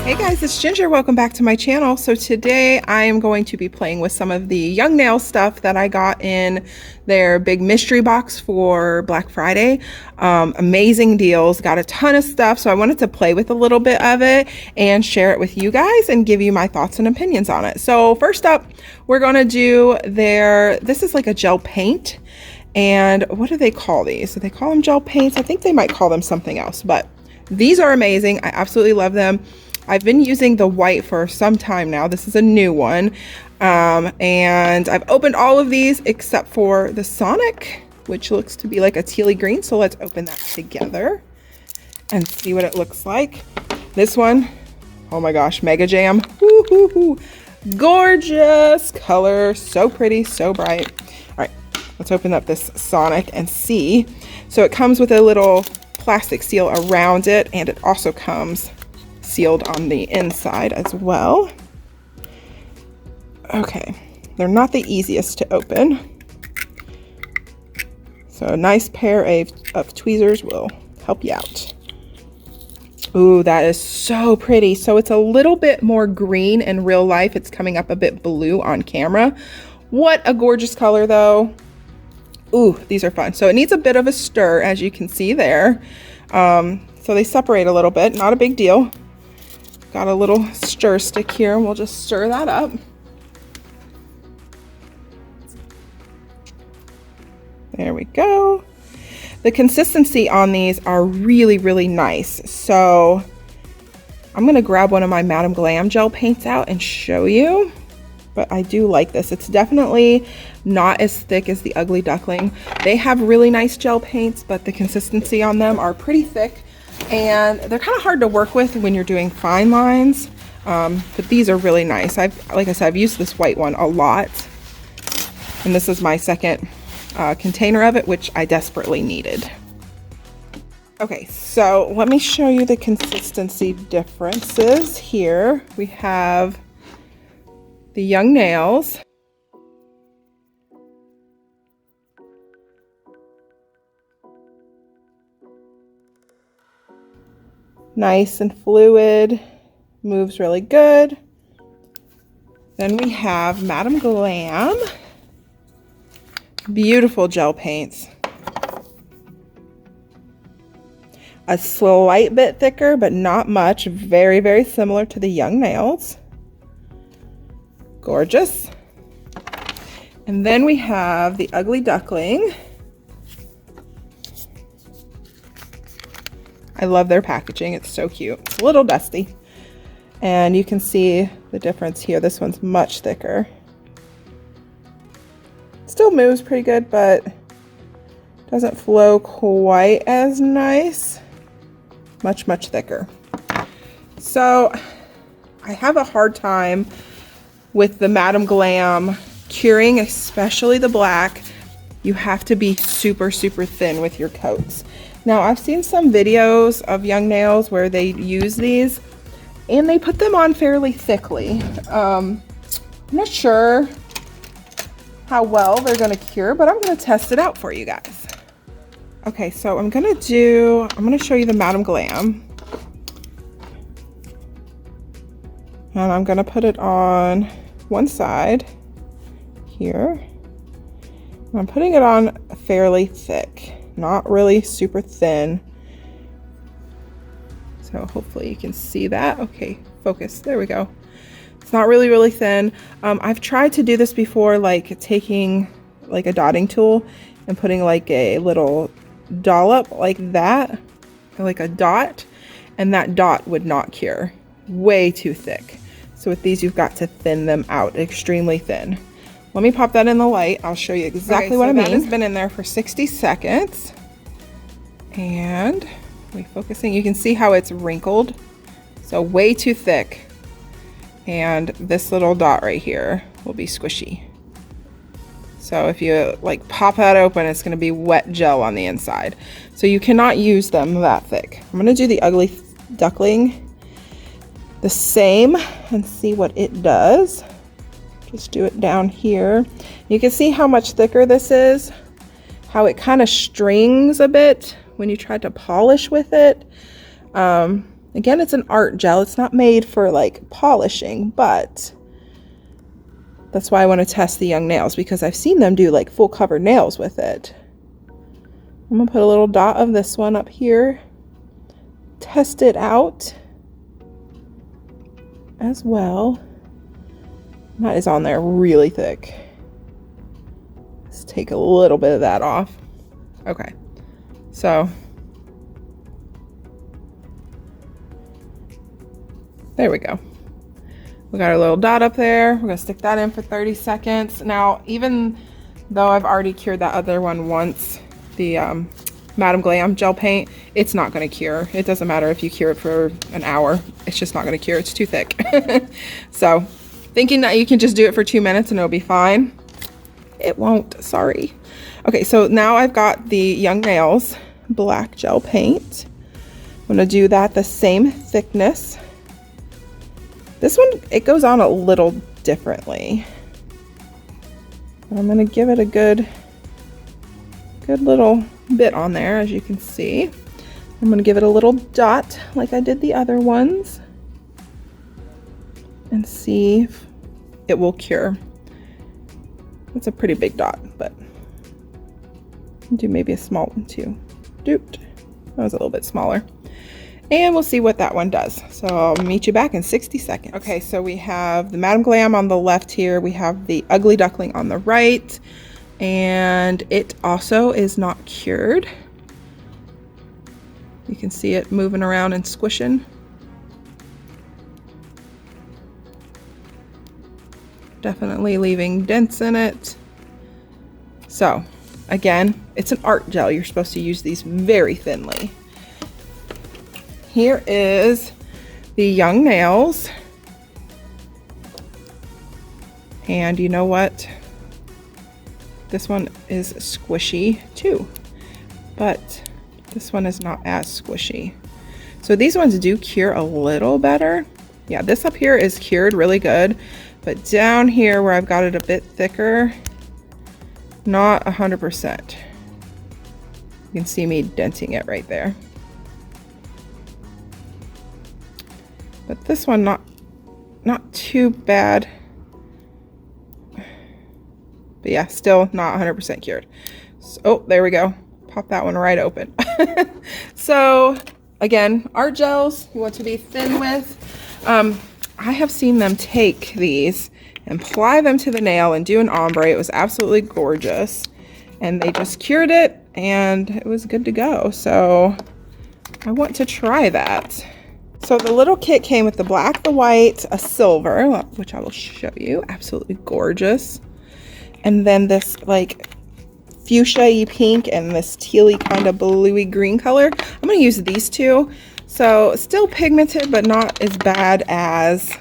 Hey guys, it's Ginger. Welcome back to my channel. So today I am going to be playing with some of the Young Nail stuff that I got in their big mystery box for Black Friday. Amazing deals, got a ton of stuff. So I wanted to play with a little bit of it and share it with you guys and give you my thoughts and opinions on it. So first up, we're gonna do this is like a gel paint. And what do they call these? Do they call them gel paints? I think they might call them something else, but these are amazing. I absolutely love them. I've been using the white for some time now. This is a new one. And I've opened all of these except for the Sonic, which looks to be like a tealy green. So let's open that together and see what it looks like. This one, oh my gosh, Mega Jam. Woo-hoo-hoo. Gorgeous color, so pretty, so bright. All right, let's open up this Sonic and see. So it comes with a little plastic seal around it, and it also comes sealed on the inside as well. Okay, they're not the easiest to open. So a nice pair of tweezers will help you out. Ooh, that is so pretty. So it's a little bit more green in real life. It's coming up a bit blue on camera. What a gorgeous color though. Ooh, these are fun. So it needs a bit of a stir, as you can see there. So they separate a little bit, not a big deal. Got a little stir stick here, and we'll just stir that up. There we go. The consistency on these are really, really nice. So I'm gonna grab one of my Madam Glam gel paints out and show you. But I do like this. It's definitely not as thick as the Ugly Duckling. They have really nice gel paints, but the consistency on them are pretty thick. And they're kind of hard to work with when you're doing fine lines, but these are really nice. Like I said, I've used this white one a lot, and this is my second container of it, which I desperately needed. Okay, so let me show you the consistency differences here. We have the Young Nails. Nice and fluid, moves really good. Then we have Madam Glam. Beautiful gel paints. A slight bit thicker, but not much. Very, very similar to the Young Nails. Gorgeous. And then we have the Ugly Duckling. I love their packaging. It's so cute. It's a little dusty. And you can see the difference here. This one's much thicker. Still moves pretty good, but doesn't flow quite as nice. Much, much thicker. So I have a hard time with the Madam Glam curing, especially the black. You have to be super, super thin with your coats. Now, I've seen some videos of Young Nails where they use these and they put them on fairly thickly. I'm not sure how well they're gonna cure, but I'm gonna test it out for you guys. Okay, so I'm gonna show you the Madam Glam. And I'm gonna put it on one side here. I'm putting it on fairly thick. Not really super thin. So hopefully you can see that. Okay, focus, there we go. It's not really, really thin. I've tried to do this before, like taking like a dotting tool and putting like a little dollop like that, like a dot, and that dot would not cure. Way too thick. So with these, you've got to thin them out extremely thin. Let me pop that in the light. I'll show you exactly what I mean. That has been in there for 60 seconds. And focusing, you can see how it's wrinkled. So way too thick. And this little dot right here will be squishy. So if you like pop that open, it's gonna be wet gel on the inside. So you cannot use them that thick. I'm gonna do the Ugly Duckling the same and see what it does. Just do it down here. You can see how much thicker this is, how it kind of strings a bit when you try to polish with it. Again, it's an art gel. It's not made for like polishing, but that's why I want to test the young nails, because I've seen them do like full covered nails with it. I'm gonna put a little dot of this one up here, test it out as well. That is on there really thick. Let's take a little bit of that off. Okay, so there we go. We got our little dot up there. We're gonna stick that in for 30 seconds. Now, even though I've already cured that other one once, the Madam Glam gel paint, it's not gonna cure. It doesn't matter if you cure it for an hour. It's just not gonna cure, it's too thick. So, thinking that you can just do it for 2 minutes and it'll be fine. It won't, sorry. Okay, so now I've got the Young Nails black gel paint. I'm gonna do that the same thickness. This one, it goes on a little differently. I'm gonna give it a good little bit on there, as you can see. I'm gonna give it a little dot like I did the other ones and see if it will cure. It's a pretty big dot, but I'll do maybe a small one too. Doot. That was a little bit smaller. And we'll see what that one does. So I'll meet you back in 60 seconds. Okay, so we have the Madam Glam on the left here. We have the Ugly Duckling on the right. And it also is not cured. You can see it moving around and squishing. Definitely leaving dents in it. So again, it's an art gel. You're supposed to use these very thinly. Here is the Young Nails. And you know what? This one is squishy too, but this one is not as squishy. So these ones do cure a little better. Yeah, this up here is cured really good, but down here where I've got it a bit thicker, not 100%. You can see me denting it right there. But this one, not too bad. But yeah, still not 100% cured. So, oh, there we go. Pop that one right open. So again, art gels you want to be thin with. I have seen them take these and apply them to the nail and do an ombre. It was absolutely gorgeous. And they just cured it and it was good to go. So I want to try that. So the little kit came with the black, the white, a silver, which I will show you, absolutely gorgeous. And then this like fuchsia-y pink and this tealy kind of bluey green color. I'm gonna use these two. So still pigmented, but not as bad as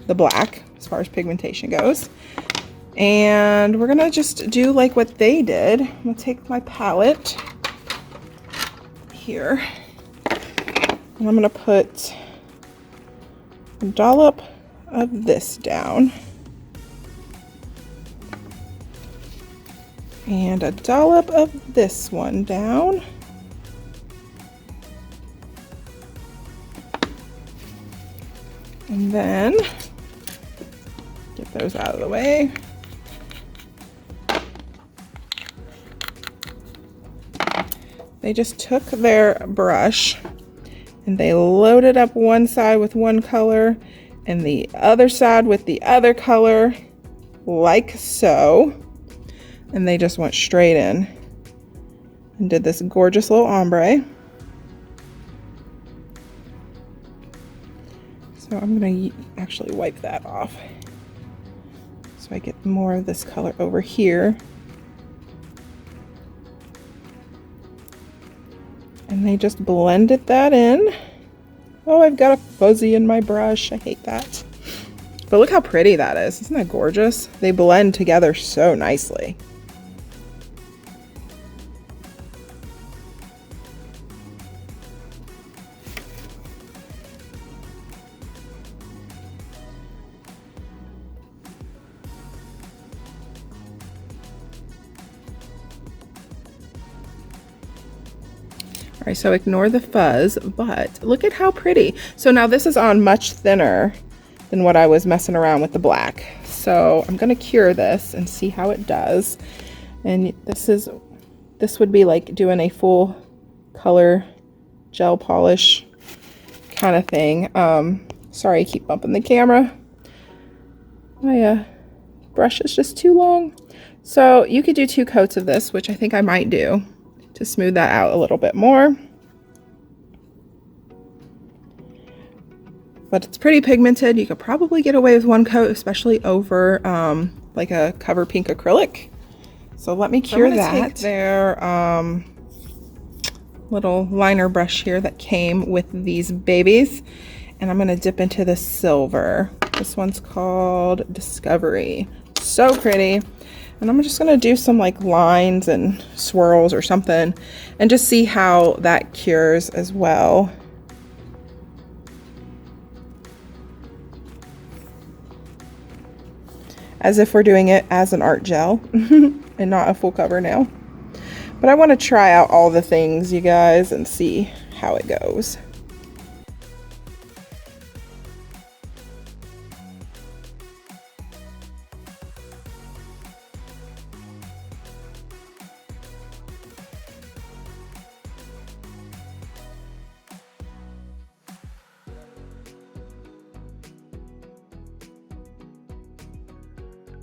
the black as far as pigmentation goes. And we're gonna just do like what they did. I'm gonna take my palette here. And I'm gonna put a dollop of this down. And a dollop of this one down. And then, get those out of the way. They just took their brush and they loaded up one side with one color and the other side with the other color, like so. And they just went straight in and did this gorgeous little ombre. So I'm gonna actually wipe that off so I get more of this color over here. And they just blended that in. Oh, I've got a fuzzy in my brush. I hate that. But look how pretty that is. Isn't that gorgeous? They blend together so nicely. All right, so ignore the fuzz, but look at how pretty. So now this is on much thinner than what I was messing around with the black. So I'm gonna cure this and see how it does. And this would be like doing a full color gel polish kind of thing. Sorry, I keep bumping the camera. My brush is just too long. So you could do 2 coats of this, which I think I might do to smooth that out a little bit more. But it's pretty pigmented. You could probably get away with 1 coat, especially over like a cover pink acrylic. So let me cure that. Take their little liner brush here that came with these babies, and I'm gonna dip into the silver. This one's called Discovery. So pretty. And I'm just gonna do some like lines and swirls or something and just see how that cures as well. As if we're doing it as an art gel and not a full cover nail. But I want to try out all the things, you guys, and see how it goes.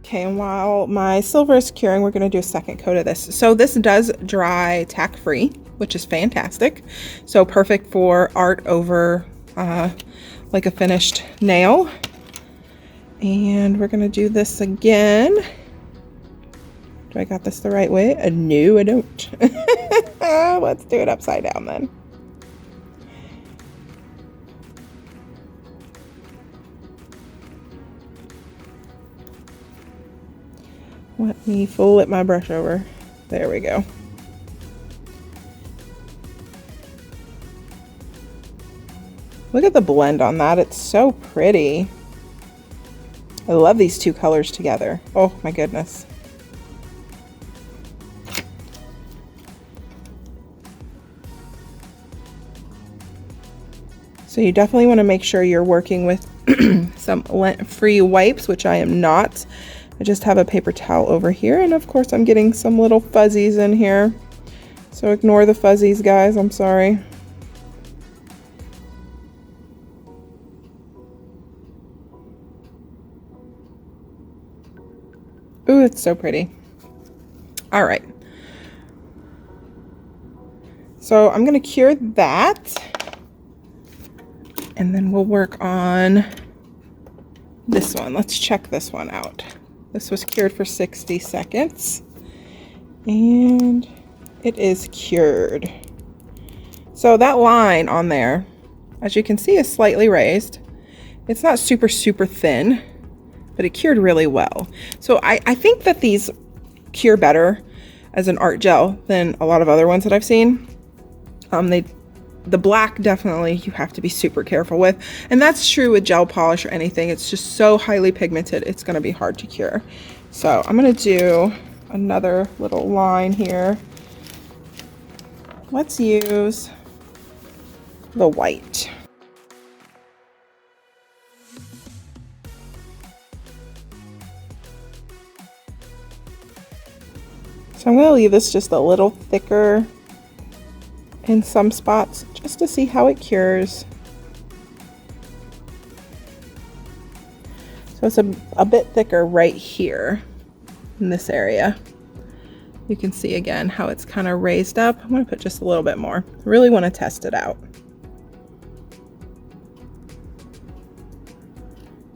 Okay, and while my silver is curing, we're gonna do a second coat of this. So this does dry tack free, which is fantastic. So perfect for art over like a finished nail. And we're gonna do this again. Do I got this the right way? No, I don't. Let's do it upside down then. Let me flip my brush over. There we go. Look at the blend on that. It's so pretty. I love these 2 colors together. Oh my goodness. So you definitely want to make sure you're working with some lint-free wipes, which I am not. I just have a paper towel over here, and of course I'm getting some little fuzzies in here. So ignore the fuzzies, guys, I'm sorry. Ooh, it's so pretty. All right. So I'm gonna cure that, and then we'll work on this one. Let's check this one out. This was cured for 60 seconds, and it is cured. So that line on there, as you can see, is slightly raised. It's not super, super thin, but it cured really well. So I think that these cure better as an art gel than a lot of other ones that I've seen. The black, definitely you have to be super careful with, and that's true with gel polish or anything. It's just so highly pigmented, it's going to be hard to cure. So I'm going to do another little line here. Let's use the white. So I'm going to leave this just a little thicker in some spots just to see how it cures. So it's a bit thicker right here in this area. You can see again how it's kind of raised up. I'm going to put just a little bit more. I really want to test it out.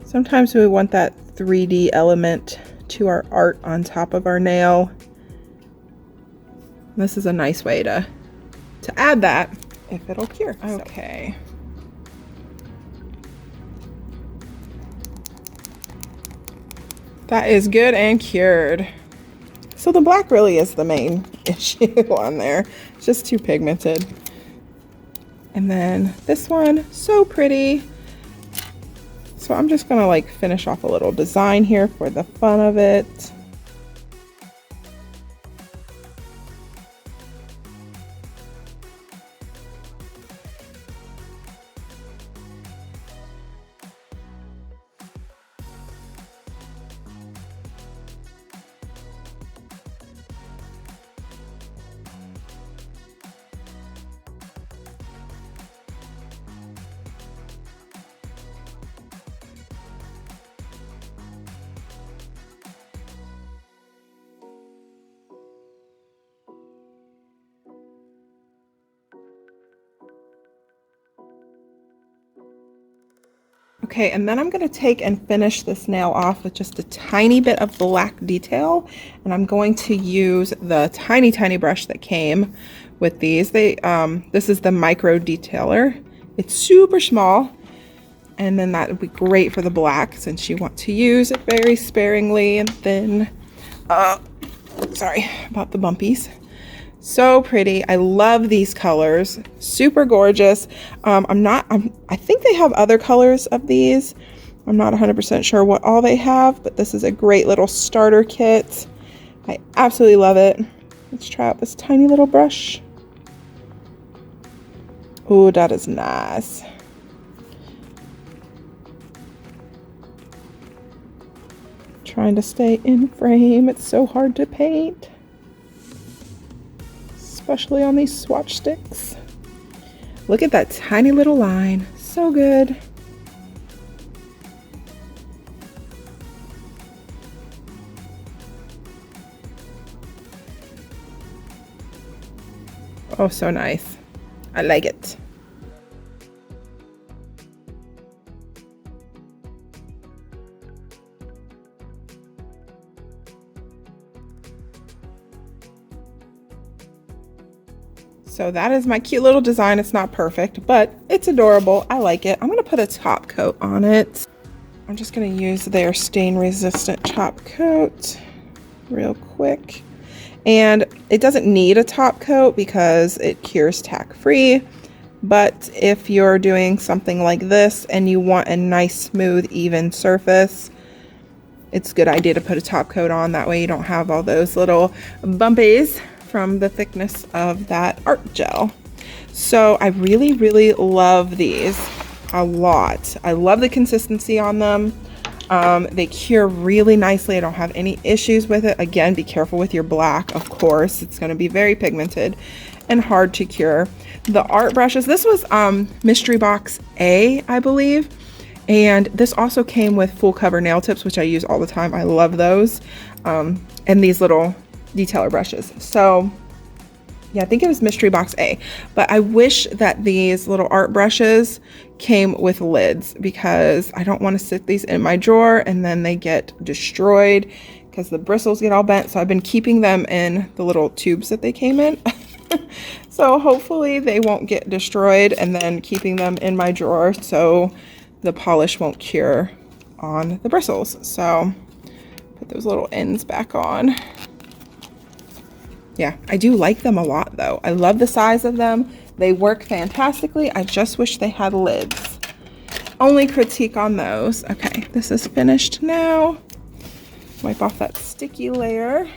Sometimes we want that 3D element to our art on top of our nail. This is a nice way to add that if it'll cure. Okay. That is good and cured. So the black really is the main issue on there. It's just too pigmented. And then this one, so pretty. So I'm just gonna like finish off a little design here for the fun of it. Okay, and then I'm going to take and finish this nail off with just a tiny bit of black detail, and I'm going to use the tiny brush that came with these. This is the micro detailer. It's super small, and then that would be great for the black since you want to use it very sparingly. And then, sorry about the bumpies. So pretty. I love these colors. Super gorgeous. I think they have other colors of these. I'm not 100% sure what all they have, but this is a great little starter kit. I absolutely love it. Let's try out this tiny little brush. Oh, that is nice. Trying to stay in frame. It's so hard to paint, especially on these swatch sticks. Look at that tiny little line. So good. Oh, so nice. I like it. So that is my cute little design. It's not perfect, but it's adorable. I like it. I'm gonna put a top coat on it. I'm just gonna use their stain resistant top coat real quick. And it doesn't need a top coat because it cures tack free. But if you're doing something like this and you want a nice, smooth, even surface, it's a good idea to put a top coat on. That way you don't have all those little bumpies from the thickness of that art gel. So I really love these a lot. I love the consistency on them. They cure really nicely. I don't have any issues with it. Again, be careful with your black, of course. It's going to be very pigmented and hard to cure. The art brushes, this was mystery box A, I believe. And this also came with full cover nail tips, which I use all the time. I love those. And these little detailer brushes. So yeah, I think it was mystery box A, but I wish that these little art brushes came with lids because I don't want to sit these in my drawer and then they get destroyed because the bristles get all bent. So I've been keeping them in the little tubes that they came in. So hopefully they won't get destroyed, and then keeping them in my drawer so the polish won't cure on the bristles. So put those little ends back on. Yeah, I do like them a lot though. I love the size of them. They work fantastically. I just wish they had lids. Only critique on those. Okay, this is finished now. Wipe off that sticky layer.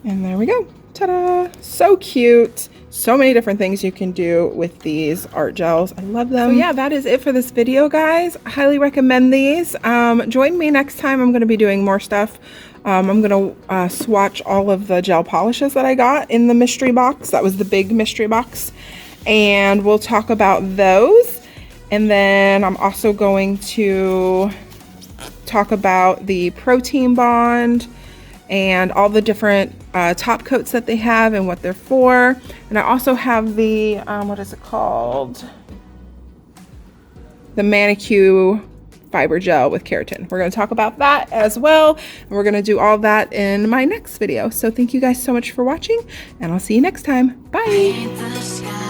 And there we go. Ta-da! So cute. So many different things you can do with these art gels. I love them. So yeah, that is it for this video, guys. I highly recommend these. Join me next time. I'm going to be doing more stuff. I'm going to swatch all of the gel polishes that I got in the mystery box. That was the big mystery box. And we'll talk about those. And then I'm also going to talk about the protein bond and all the different top coats that they have and what they're for. And I also have the, what is it called? The manicure fiber gel with keratin. We're going to talk about that as well. And we're going to do all that in my next video. So thank you guys so much for watching, and I'll see you next time. Bye.